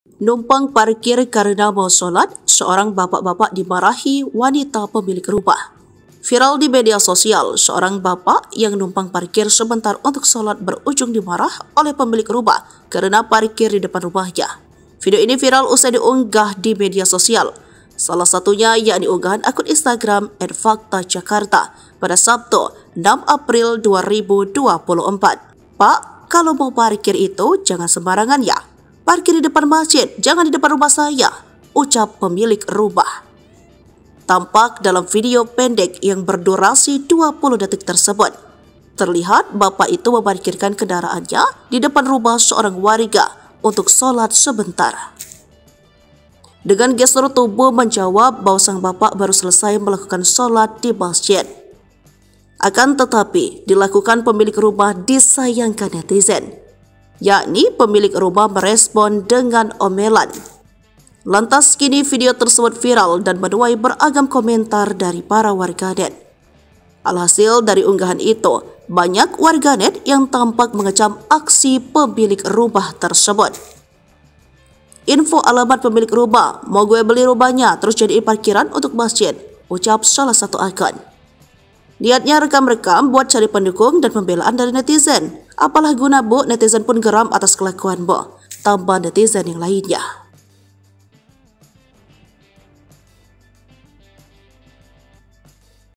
Numpang parkir karena mau sholat, seorang bapak-bapak dimarahi wanita pemilik rumah. Viral di media sosial, seorang bapak yang numpang parkir sebentar untuk sholat berujung dimarah oleh pemilik rumah karena parkir di depan rumahnya. Video ini viral usai diunggah di media sosial. Salah satunya yakni unggahan akun Instagram @faktajakarta pada Sabtu 6 April 2024. Pak, kalau mau parkir itu jangan sembarangan ya. Parkir di depan masjid, jangan di depan rumah saya, ucap pemilik rumah. Tampak dalam video pendek yang berdurasi 20 detik tersebut, terlihat bapak itu meparkirkan kendaraannya di depan rumah seorang warga untuk sholat sebentar. Dengan gestur tubuh menjawab bahwa sang bapak baru selesai melakukan sholat di masjid. Akan tetapi, dilakukan pemilik rumah disayangkan netizen, yakni pemilik rumah merespon dengan omelan. Lantas kini video tersebut viral dan menuai beragam komentar dari para warganet. Alhasil dari unggahan itu, banyak warganet yang tampak mengecam aksi pemilik rumah tersebut. Info alamat pemilik rumah, mau gue beli rumahnya terus jadiin parkiran untuk masjid, ucap salah satu akun. Niatnya rekam-rekam buat cari pendukung dan pembelaan dari netizen. Apalah guna bu, netizen pun geram atas kelakuan bu, tambah netizen yang lainnya.